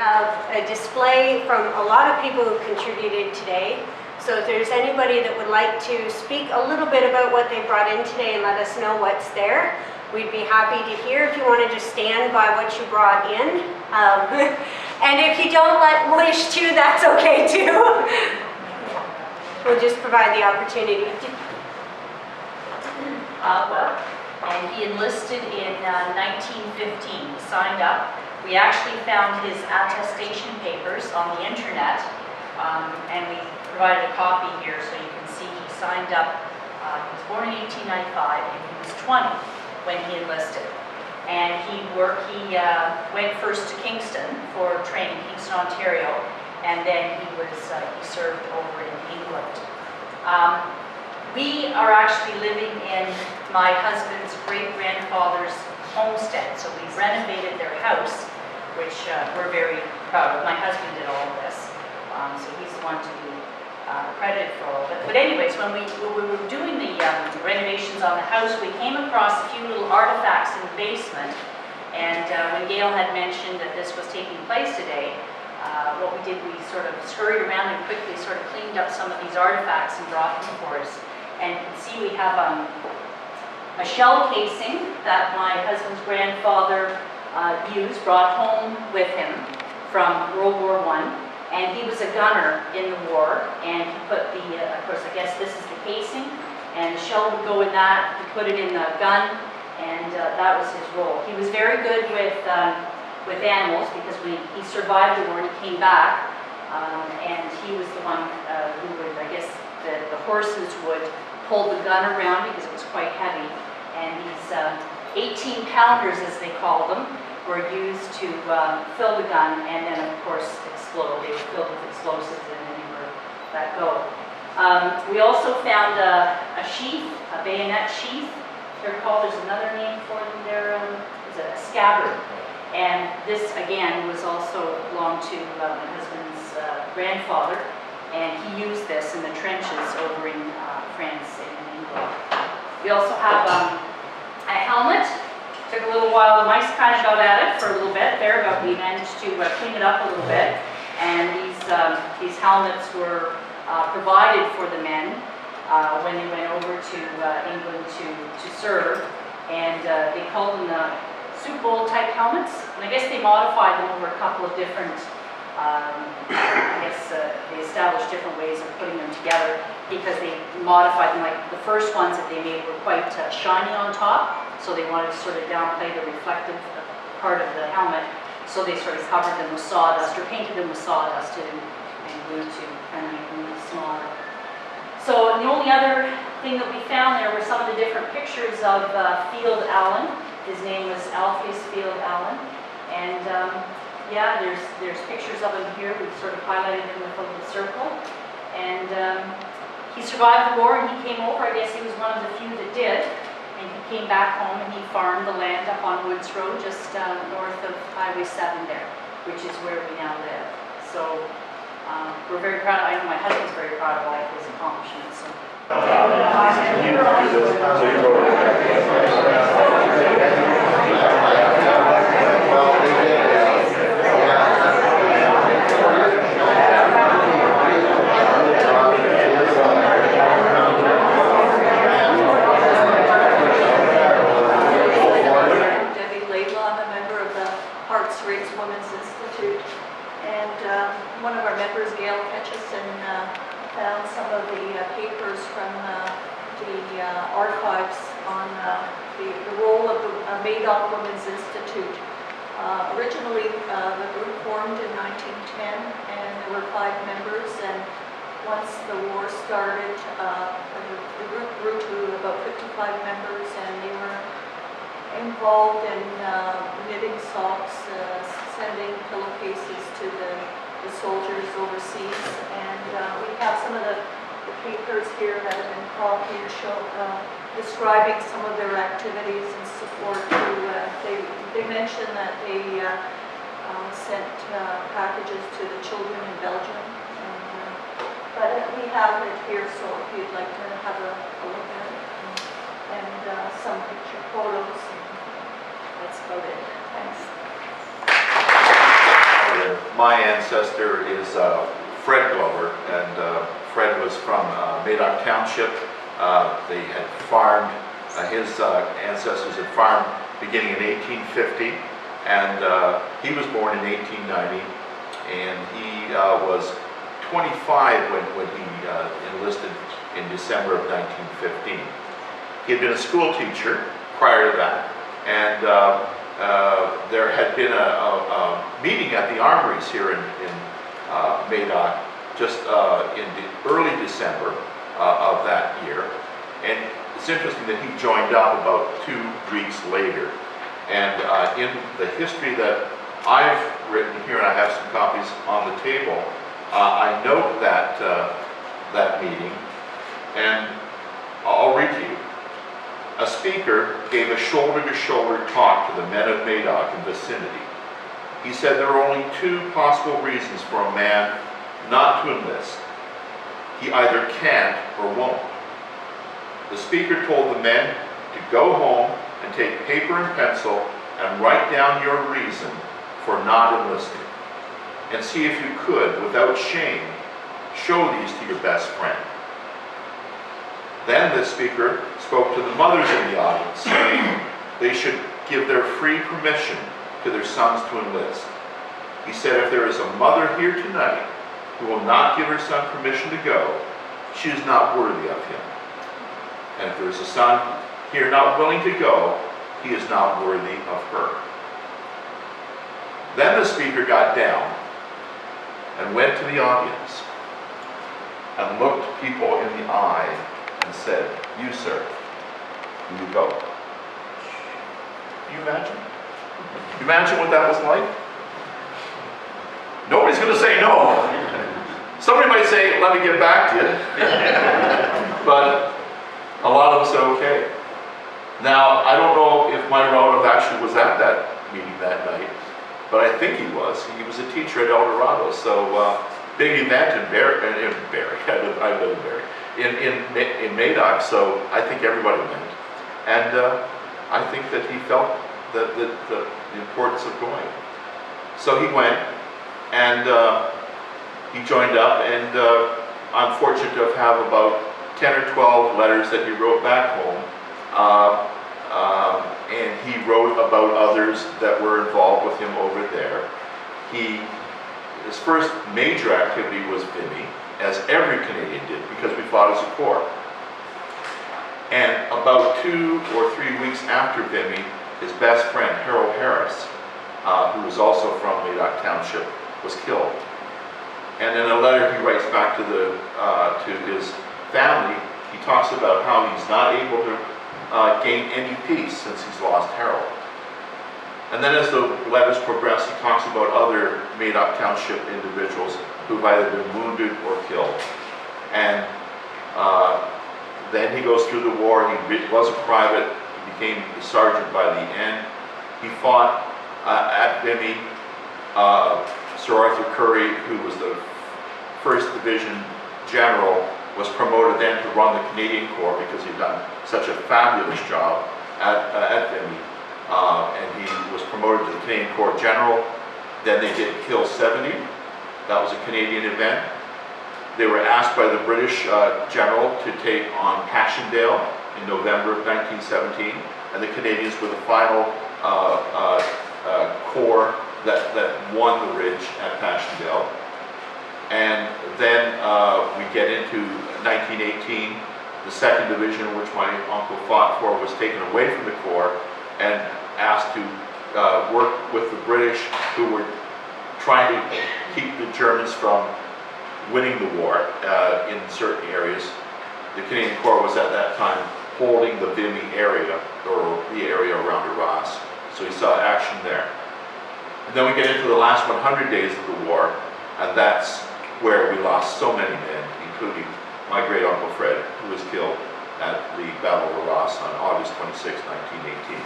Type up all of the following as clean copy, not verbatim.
have a display from a lot of people who contributed today. So if there's anybody that would like to speak a little bit about what they brought in today and let us know what's there, we'd be happy to hear. If you want to just stand by what you brought in. And if you don't wish to, that's okay too. We'll just provide the opportunity. And he enlisted in 1915. He signed up. We actually found his attestation papers on the internet, and we provided a copy here so you can see he signed up. He was born in 1895 and he was 20 when he enlisted. And he went first to Kingston for training, Kingston, Ontario, and then he served over in England. We are actually living in my husband's great-grandfather's homestead, so we renovated their house, which we're very proud of. My husband did all of this, so he's the one to be credited for all of it. But anyways, when we were doing the renovations on the house, we came across a few little artifacts in the basement, and when Gail had mentioned that this was taking place today, what we did, we sort of scurried around and quickly sort of cleaned up some of these artifacts and brought them for us. And you can see we have a shell casing that my husband's grandfather brought home with him from World War I. And he was a gunner in the war, and he put of course, I guess this is the casing, and the shell would go in that, he put it in the gun, and that was his role. He was very good with animals because he survived the war and he came back, and he was the one who would, I guess, the horses would pull the gun around because it was quite heavy, and these 18-pounders, as they called them, were used to fill the gun and then, of course, explode. They were filled with explosives and then they were let go. We also found a sheath, a bayonet sheath. They're called, there's another name for them there, is it a scabbard? And this, again, was also belonged to my husband's grandfather, and he used this in the trenches over in France and England. We also have a helmet. Took a little while, the mice kind of got at it for a little bit there, but we managed to clean it up a little bit. And these helmets were provided for the men when they went over to England to serve. And they called them the soup bowl type helmets. And I guess they modified them over a couple of different, they established different ways of putting them together because they modified them. Like the first ones that they made were quite shiny on top. So they wanted to sort of downplay the reflective part of the helmet. So they sort of covered them with sawdust or painted them with sawdust and glue to kind of make them smaller. So the only other thing that we found there were some of the different pictures of Field Allen. His name was Alpheus Field Allen. And yeah, there's pictures of him here. We've sort of highlighted him with a little circle. And he survived the war and he came over. I guess he was one of the few that did. And he came back home and he farmed the land up on Woods Road, just north of Highway 7 there, which is where we now live. So we're very proud. I know my husband's very proud of all of his accomplishments. So. One of our members, Gail Ketchison, found some of the papers from the archives on the role of the Madoc Women's Institute. Originally, the group formed in 1910, and there were 5 members, and once the war started, the group grew to about 55 members, and they were involved in knitting socks, sending pillowcases to the soldiers overseas, and we have some of the papers here that have been copied describing some of their activities and support. They mentioned that they sent packages to the children in Belgium, but we have it here, so if you'd like to have a look at it, and some picture photos, and that's about it. Thanks. my ancestor is Fred Glover, and Fred was from Madoc Township. They had farmed, his ancestors had farmed beginning in 1850, and he was born in 1890, and he was 25 when he enlisted in December of 1915. He had been a school teacher prior to that, and there had been a meeting at the armories here in Madoc just in the early December of that year. And it's interesting that he joined up about 2 weeks later. And in the history that I've written here, and I have some copies on the table, I note that that meeting, and I'll read to you. A speaker gave a shoulder-to-shoulder talk to the men of Madoc and vicinity. He said there are only 2 possible reasons for a man not to enlist. He either can't or won't. The speaker told the men to go home and take paper and pencil and write down your reason for not enlisting. And see if you could, without shame, show these to your best friend. Then the speaker spoke to the mothers in the audience, saying they should give their free permission to their sons to enlist. He said, if there is a mother here tonight who will not give her son permission to go, she is not worthy of him. And if there is a son here not willing to go, he is not worthy of her. Then the speaker got down and went to the audience and looked people in the eye and said, you, sir, will you go? Can you imagine? Can you imagine what that was like? Nobody's going to say no. Somebody might say, let me get back to you. But a lot of them said, okay. Now, I don't know if my relative actually was at that meeting that night, but I think he was. He was a teacher at El Dorado, so big event in Barrie. I live in Barrie. In Madoc, so I think everybody went. And I think that he felt the importance of going. So he went, and he joined up, and I'm fortunate to have about 10 or 12 letters that he wrote back home. And he wrote about others that were involved with him over there. His first major activity was Vimy, as every Canadian did, because we fought as a corps. And about 2 or 3 weeks after Vimy, his best friend, Harold Harris, who was also from Madoc Township, was killed. And in a letter he writes back to his family, he talks about how he's not able to gain any peace since he's lost Harold. And then as the letters progress, he talks about other Madoc Township individuals who've either been wounded or killed. And then he goes through the war. He was a private. He became a sergeant by the end. He fought at Vimy. Sir Arthur Currie, who was the 1st Division General, was promoted then to run the Canadian Corps because he'd done such a fabulous job at Vimy. And he was promoted to the Canadian Corps General. Then they did Kill 70. That was a Canadian event. They were asked by the British general to take on Passchendaele in November of 1917, and the Canadians were the final corps that won the ridge at Passchendaele. And then we get into 1918. The 2nd Division, which my uncle fought for, was taken away from the Corps and asked to work with the British, who were trying to keep the Germans from winning the war in certain areas. The Canadian Corps was at that time holding the Vimy area, or the area around Arras. So he saw action there. And then we get into the last 100 days of the war, and that's where we lost so many men, including my great uncle Fred, who was killed at the Battle of Arras on August 26, 1918.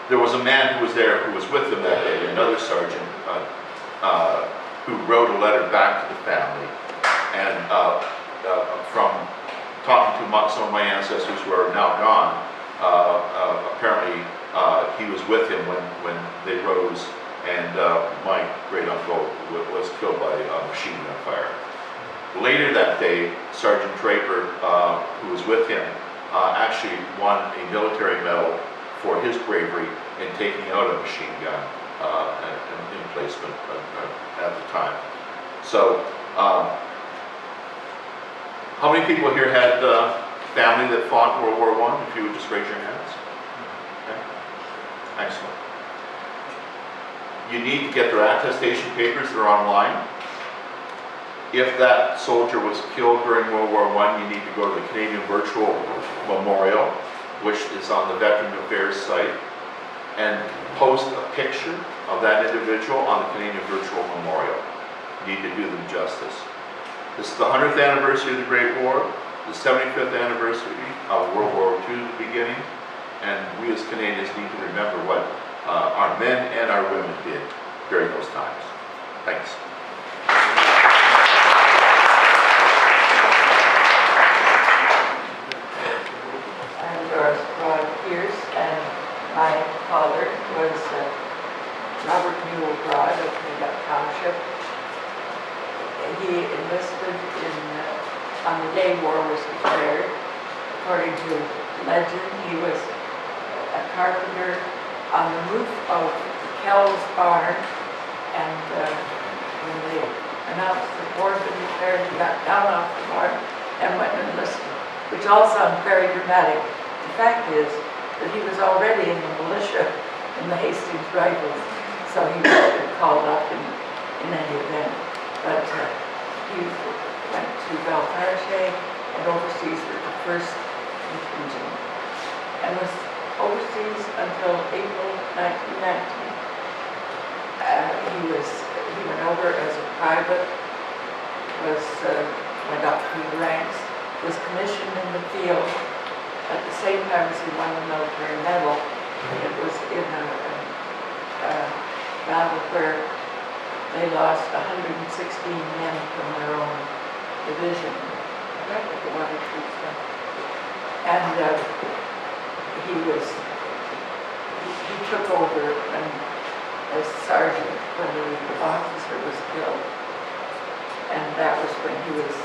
There was a man who was there who was with them that day, another sergeant, who wrote a letter back to the family, and from talking to some of my ancestors who are now gone, apparently he was with him when they rose, and my great uncle Later that day, Sergeant Draper, who was with him, actually won a military medal for his bravery in taking out a machine gun and emplacement at the time. So, how many people here had family that fought in World War I? If you would just raise your hands. Okay. Excellent. You need to get their attestation papers. They're online. If that soldier was killed during World War I, you need to go to the Canadian Virtual Memorial, which is on the Veteran Affairs site, and post a picture of that individual on the Canadian Virtual Memorial. You need to do them justice. This is the 100th anniversary of the Great War, the 75th anniversary of World War II at the beginning, and we as Canadians need to remember what our men and our women did during those times. Thanks. I'm Doris Broad Pierce, and my father was Robert Newell Broad of Medoc Township. He enlisted on the day war was declared. According to legend, he was a carpenter on the roof of Kells barn, and when they announced the war had been declared, he got down off the barn and went and enlisted, which all sounds very dramatic. The fact is that he was already in the militia in the Hastings Rifles, so he was called up in any event. But he went to Belmarche and overseas with the 1st Contingent, and was overseas until April 1919. He went over as a private, went up through the ranks, was commissioned in the field at the same time as he won the military medal. It was in a battle where they lost 116 men from their own division. And he took over as sergeant when the officer was killed. And that was when he was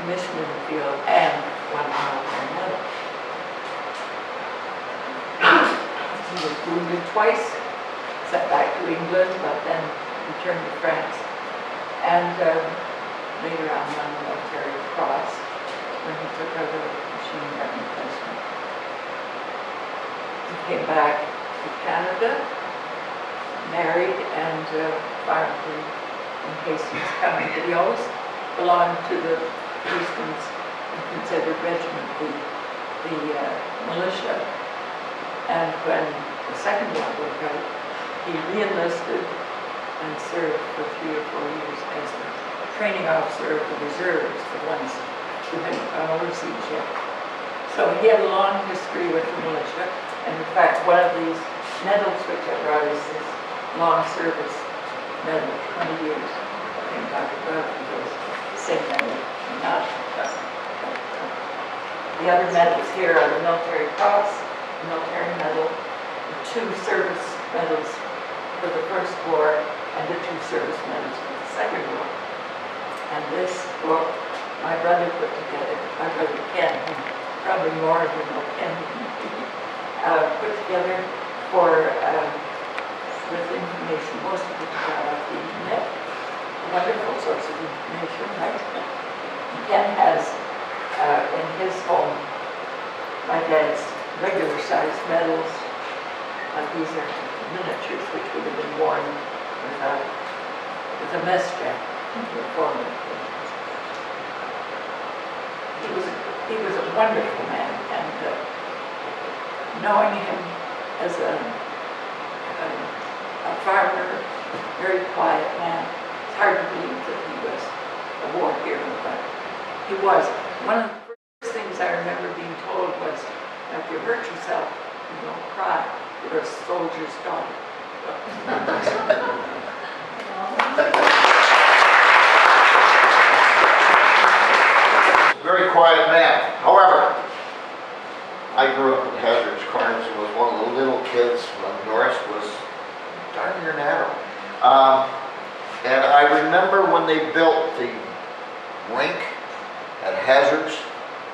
commissioned in the field and won the military medal. He was wounded twice, sent back to England, but then returned to France, and later on won the Military Cross when he took over machine gun emplacement. He came back to Canada, married, and farmed in Hastings County, but he always belonged to the Hastings Confederate Regiment, the militia. And when the Second War broke out, he re-enlisted and served for 3 or 4 years as the training officer of the reserves, the ones who hadn't gone overseas yet. So he had a long history with the militia, and in fact, one of these medals which I brought is his long service medal, 20 years. I think Dr. Bradford was the same medal, not the other medals here are the Military Cross, the Military Medal, the 2 service medals for the First War, and the 2 service medals for the Second War. And this book, my brother put together, my brother Ken, probably more of you know Ken, put together with information, most of it got off the internet, a wonderful source of information, right? Ken has in his home my dad's regular sized medals. These are miniatures which would have been worn with a mess jacket. He was a wonderful man, and knowing him as a farmer, very quiet man, it's hard to believe that he was a war hero, but he was. One of the first things I remember being told was, if you hurt yourself, you don't cry. You're a soldier's daughter. Very quiet man. However, I grew up in Hazard's Corners and was one of the little kids when Doris was darn near narrow. And I remember when they built the rink at Hazards.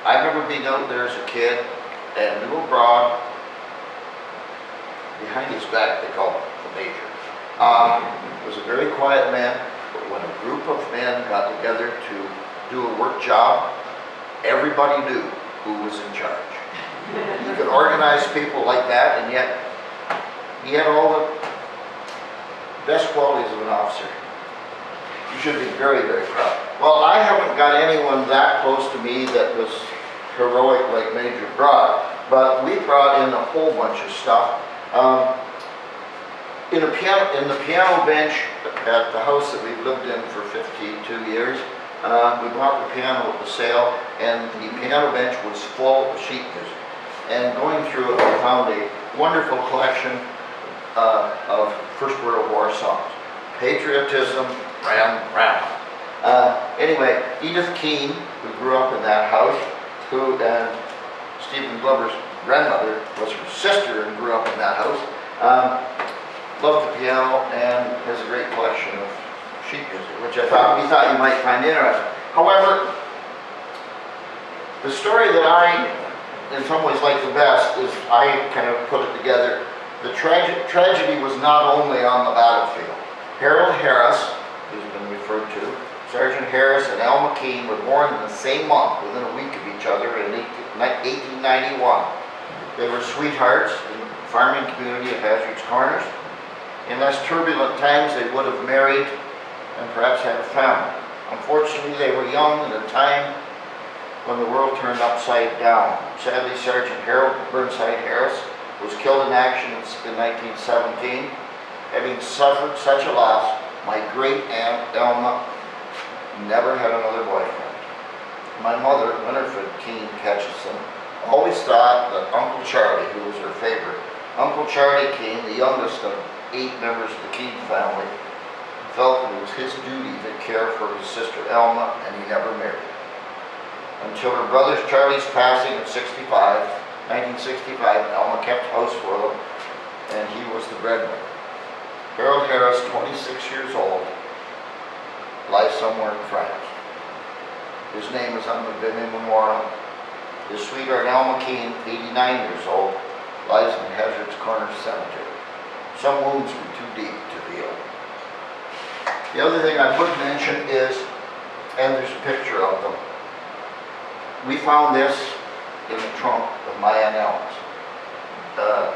I remember being out there as a kid, and little Broad, behind his back, they call him the Major, was a very quiet man, but when a group of men got together to do a work job, everybody knew who was in charge. He could organize people like that, and yet he had all the best qualities of an officer. You should be very, very proud. Well, I haven't got anyone that close to me that was heroic like Major Broad, but we brought in a whole bunch of stuff. In the piano bench at the house that we've lived in for 52 years, we bought the piano at the sale, and the piano bench was full of sheet music. And going through it, we found a wonderful collection of First World War songs. Patriotism, ram, ram. Anyway, Edith Keene, who grew up in that house, and Stephen Glover's grandmother was her sister and grew up in that house, loved the piano and has a great collection of sheet music, which we thought you might find interesting. However, the story that I, in some ways, like the best is I kind of put it together. The tragedy was not only on the battlefield. Harold Harris, who's been referred to, Sergeant Harris and Alma Keene were born in the same month, within a week of each other, in 1891. They were sweethearts in the farming community of Hazard's Corners. In less turbulent times, they would have married and perhaps had a family. Unfortunately, they were young at a time when the world turned upside down. Sadly, Sergeant Harold Burnside Harris was killed in action in 1917. Having suffered such a loss, my great aunt Elma never had another boyfriend. My mother, Winifred Keene Ketchison, always thought that Uncle Charlie, who was her favorite, Uncle Charlie Keene, the youngest of 8 members of the Keene family, felt it was his duty to care for his sister Elma, and he never married. Until her brother Charlie's passing at 1965, Elma kept house for them, and he was the breadwinner. Harold Harris, 26 years old, lies somewhere in France. His name is on the Vivian Memorial. His sweetheart Alma Keene, 89 years old, lies in Hazard's Corners Cemetery. Some wounds were too deep to heal. The other thing I would mention is, and there's a picture of them, we found this in the trunk of my Aunt Elma's. The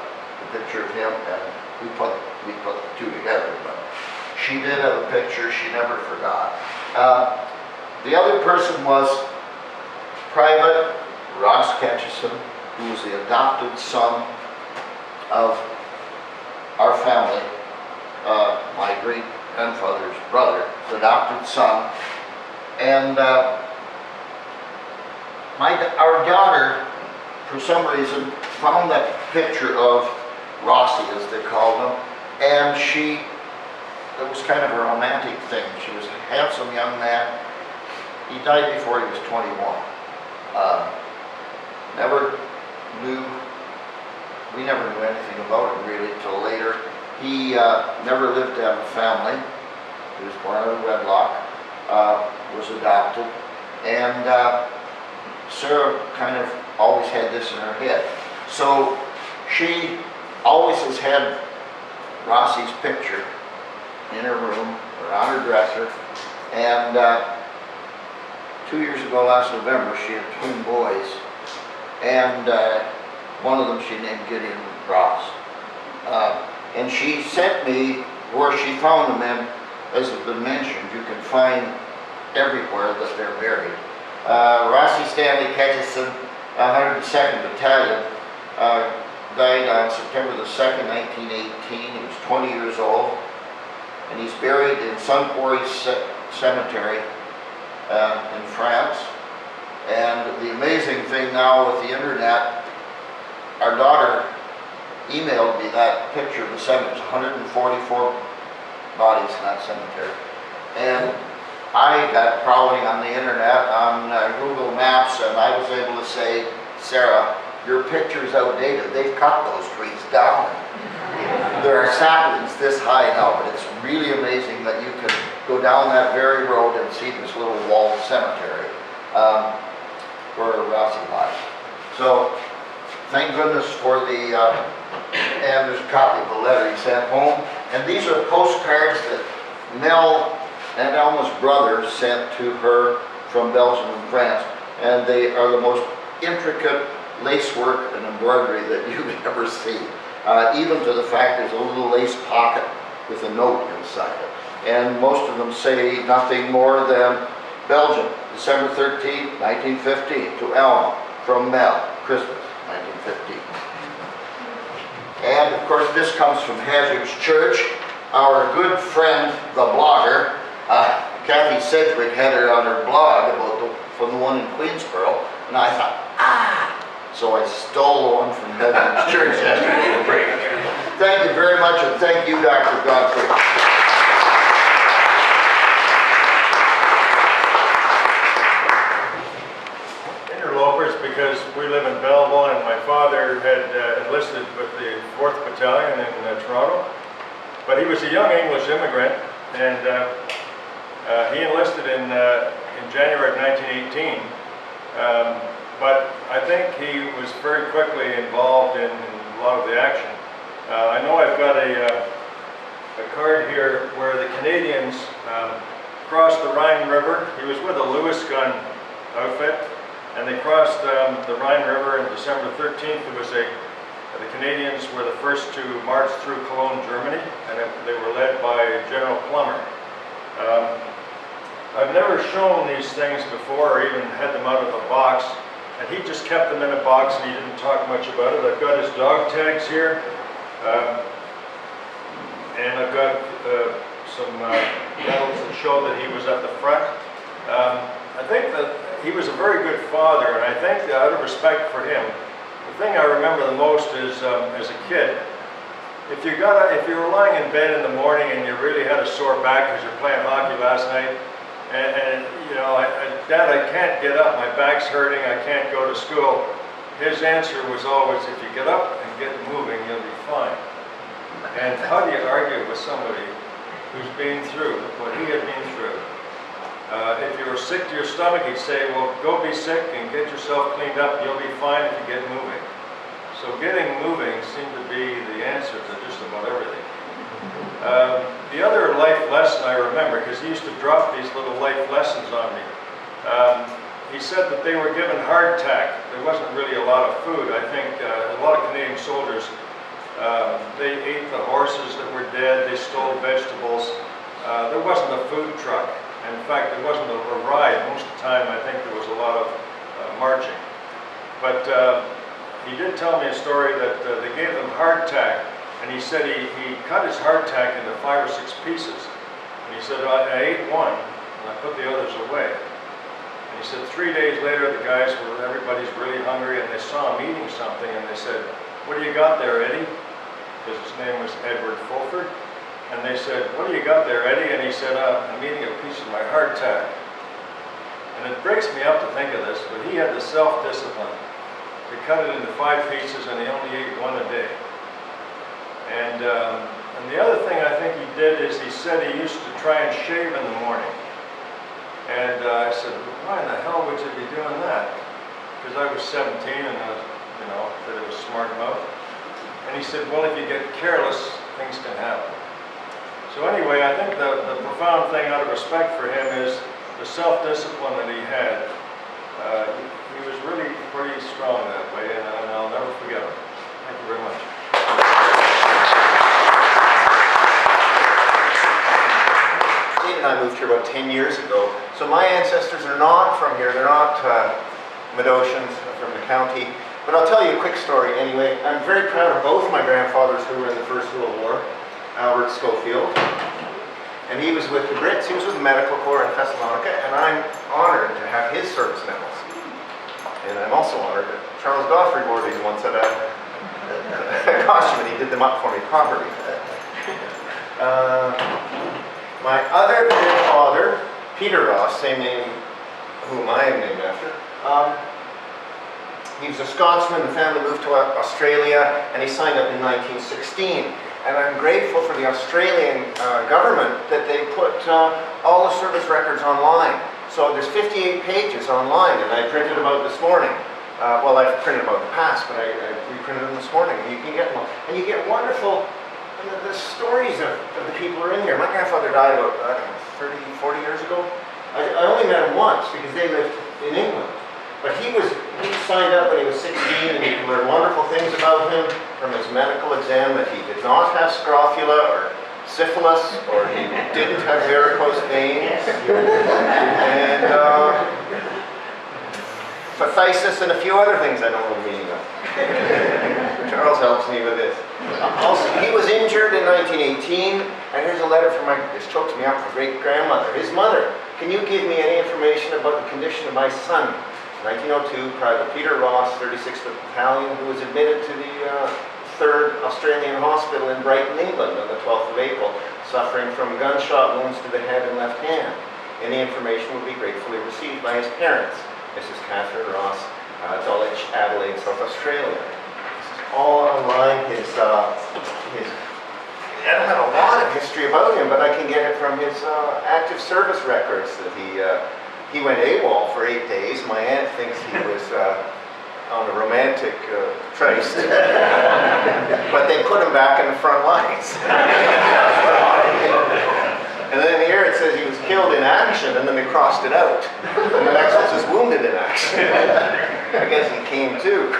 picture of him, and we put the two together, but she did have a picture she never forgot. The other person was Private Ross Ketchison, who was the adopted son of our family, my great-grandfather's brother, his adopted son. And our daughter, for some reason, found that picture of Rossi, as they called him, and it was kind of a romantic thing. She was a handsome young man. He died before he was 21. We never knew anything about him really till later. He never lived to have a family. He was born out of wedlock, was adopted, and Sarah kind of always had this in her head. So she always has had Rossi's picture in her room or on her dresser, and 2 years ago, last November, she had twin boys, and one of them she named Gideon Ross. And she sent me where she found them, and as has been mentioned, you can find everywhere that they're buried. Rossi Stanley Ketchison, 102nd Battalion, died on September the 2nd, 1918. He was 20 years old, and he's buried in Sun Quarry Cemetery in France. And the amazing thing now with the internet, our daughter emailed me that picture of the cemetery. There's 144 bodies in that cemetery. And I got prowling on the internet on Google Maps, and I was able to say, Sarah, your picture's outdated. They've cut those trees down. There are saplings this high now, but it's really amazing that you can go down that very road and see this little walled cemetery where Rossi lies. So, thank goodness for the, and there's a copy of the letter he sent home. And these are postcards that Mel and Elma's brother sent to her from Belgium and France. And they are the most intricate lacework and embroidery that you've ever seen. Even to the fact there's a little lace pocket with a note inside it. And most of them say nothing more than Belgium, December 13, 1915, to Elma, from Mel, Christmas, 1915. And of course this comes from Hazard's Church. Our good friend, the blogger, Kathy Sedgwick had her on her blog from the one in Queensboro, and I thought, so I stole one from Hazard's Church yesterday to bring it. Thank you very much, and thank you, Dr. Godfrey. Interlopers, because we live in Belleville, and my father had enlisted with the 4th Battalion in Toronto. But he was a young English immigrant, and he enlisted in January of 1918. But I think he was very quickly involved in a lot of the action. I know I've got a card here where the Canadians crossed the Rhine River. He was with a Lewis gun outfit, and they crossed the Rhine River on December 13th. The Canadians were the first to march through Cologne, Germany, and they were led by General Plummer. I've never shown these things before or even had them out of a box, and he just kept them in a box and he didn't talk much about it. I've got his dog tags here, and I've got some medals that show that he was at the front. I think that he was a very good father, and I think that out of respect for him, the thing I remember the most is, as a kid, if you were lying in bed in the morning and you really had a sore back because you're playing hockey last night, and you know, Dad, I can't get up, my back's hurting, I can't go to school. His answer was always, if you get up and get moving, you'll be fine. And how do you argue with somebody who's been through what he had been through? If you were sick to your stomach, he'd say, well, go be sick and get yourself cleaned up, you'll be fine if you get moving. So getting moving seemed to be the answer to just about everything. The other life lesson I remember, because he used to drop these little life lessons on me, he said that they were given hardtack. There wasn't really a lot of food. I think a lot of Canadian soldiers, they ate the horses that were dead, they stole vegetables. There wasn't a food truck. In fact, there wasn't a ride. Most of the time, I think there was a lot of marching. But he did tell me a story that they gave them hardtack, and he said he cut his hardtack into 5 or 6 pieces. And he said, I ate one, and I put the others away. And he said 3 days later, everybody's really hungry, and they saw him eating something, and they said, what do you got there, Eddie? Because his name was Edward Fulford. And they said, what do you got there, Eddie? And he said, I'm eating a piece of my hardtack. And it breaks me up to think of this, but he had the self-discipline to cut it into 5 pieces, and he only ate one a day. And the other thing I think he did is he said he used to try and shave in the morning. And I said, why in the hell would you be doing that? Because I was 17 and I was, that it was smart mouth. And he said, well, if you get careless, things can happen. So anyway, I think the profound thing out of respect for him is the self-discipline that he had. He was really pretty strong that way, and I'll never forget him. Thank you very much. Steve and I moved here about 10 years ago. So my ancestors are not from here. They're not Medosians from the county. But I'll tell you a quick story anyway. I'm very proud of both my grandfathers who were in the First World War. Albert Schofield, and he was with the Brits. He was with the Medical Corps in Thessalonica, and I'm honored to have his service medals. And I'm also honored that Charles Godfrey wore these once at a costume, and he did them up for me properly. My other grandfather, Peter Ross, same name whom I am named after, he was a Scotsman. The family moved to Australia, and he signed up in 1916. And I'm grateful for the Australian government that they put all the service records online. So there's 58 pages online, and I printed them out this morning. Well, I've printed them out in the past, but I reprinted them this morning, and you can get them. And you get wonderful, the stories of the people who are in here. My grandfather died about, I don't know, 30, 40 years ago. I only met him once because they lived in England. But he signed up when he was 16, and you can learn wonderful things about him from his medical exam that he did not have scrofula or syphilis, or he didn't have varicose veins, and phthisis, and a few other things I don't know the meaning of. Charles helps me with this. Also, he was injured in 1918, and here's a letter from this chokes me up, my great-grandmother. His mother, can you give me any information about the condition of my son? 1902, Private Peter Ross, 36th Battalion, who was admitted to the 3rd Australian Hospital in Brighton, England on the 12th of April, suffering from gunshot wounds to the head and left hand. Any information will be gratefully received by his parents, Mrs. Catherine Ross, Dulwich, Adelaide, South Australia. This is all online. I don't have a lot of history about him, but I can get it from his active service records that he went AWOL for 8 days. My aunt thinks he was on a romantic tryst, but they put him back in the front lines. And then here it says he was killed in action, and then they crossed it out. And the next one says wounded in action. I guess he came too.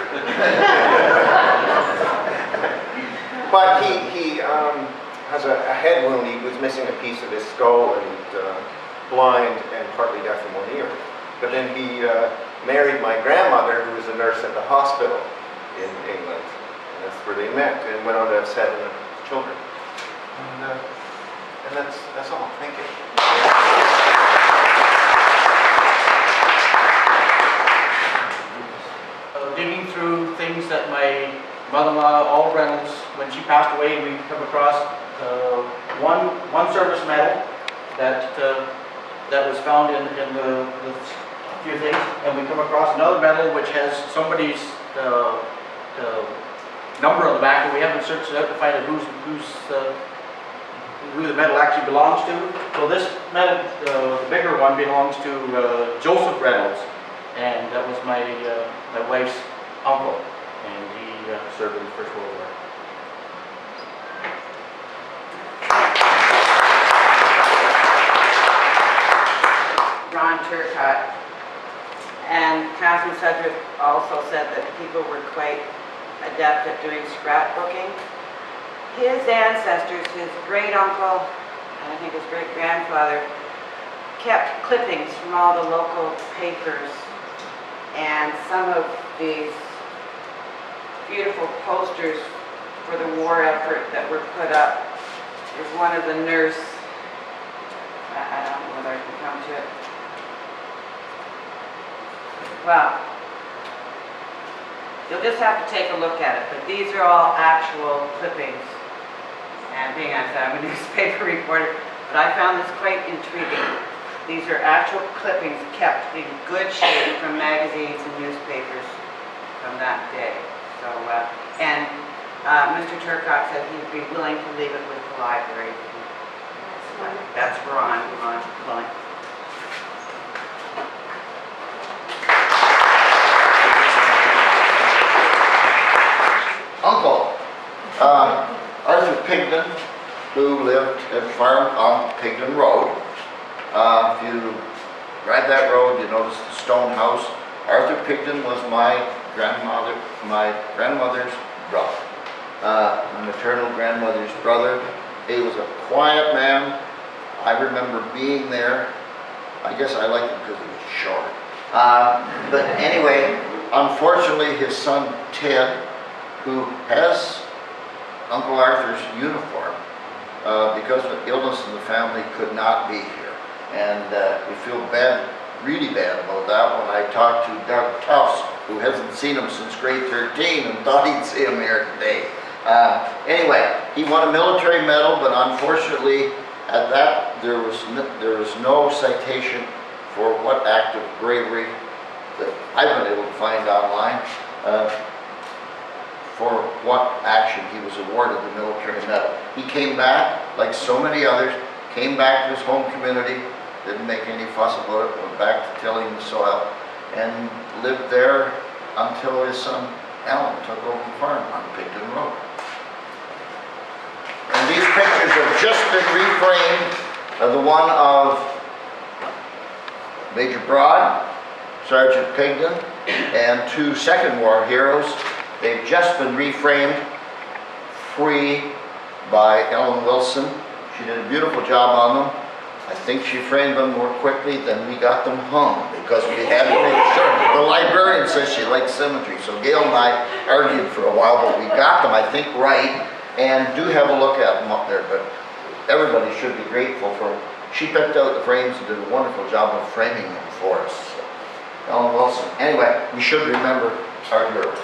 But he has a head wound. He was missing a piece of his skull and blind and partly deaf in one ear. But then he married my grandmother, who was a nurse at the hospital in England. And that's where they met and went on to have 7 children. And that's all. Thank you. Digging through things that my mother-in-law, Olive Reynolds, when she passed away, we come across one service medal that was found in the few things, and we come across another medal which has somebody's number on the back, and we haven't searched it out to find out who the medal actually belongs to. So this medal, the bigger one, belongs to Joseph Reynolds, and that was my wife's uncle, and he served in the First World War. Ron Turcott. And Catherine Sedgwick also said that people were quite adept at doing scrapbooking. His ancestors, his great uncle, and I think his great grandfather, kept clippings from all the local papers, and some of these beautiful posters for the war effort that were put up is one of the nurse, I don't know whether I can come to it. Well, you'll just have to take a look at it, but these are all actual clippings. And being as I'm a newspaper reporter, but I found this quite intriguing. These are actual clippings kept in good shape from magazines and newspapers from that day. So, Mr. Turcott said he'd be willing to leave it with the library. That's Ron willing. Uncle, Arthur Pigden, who lived at farm on Pigden Road. If you ride that road, you notice the stone house. Arthur Pigden was my grandmother's brother, my maternal grandmother's brother. He was a quiet man. I remember being there. I guess I liked him because he was short. But anyway, unfortunately, his son Ted, who has Uncle Arthur's uniform, because of illness in the family, could not be here. And we feel bad, really bad about that when I talked to Doug Tufts, who hasn't seen him since grade 13 and thought he'd see him here today. Anyway, he won a military medal, but unfortunately at that there was no citation for what act of bravery that I've been able to find online. for what action he was awarded the military medal. He came back, like so many others, came back to his home community, didn't make any fuss about it, went back to tilling the soil, and lived there until his son Alan took over the farm on Pigden Road. And these pictures have just been reframed. The one of Major Broad, Sergeant Pigden, and 2 Second War heroes. They've just been reframed free by Ellen Wilson. She did a beautiful job on them. I think she framed them more quickly than we got them hung, because we had to make sure. The librarian says she likes symmetry, so Gail and I argued for a while, but we got them, I think, right, and do have a look at them up there. But everybody should be grateful for, she picked out the frames and did a wonderful job of framing them for us. Ellen Wilson. Anyway, we should remember our heroes.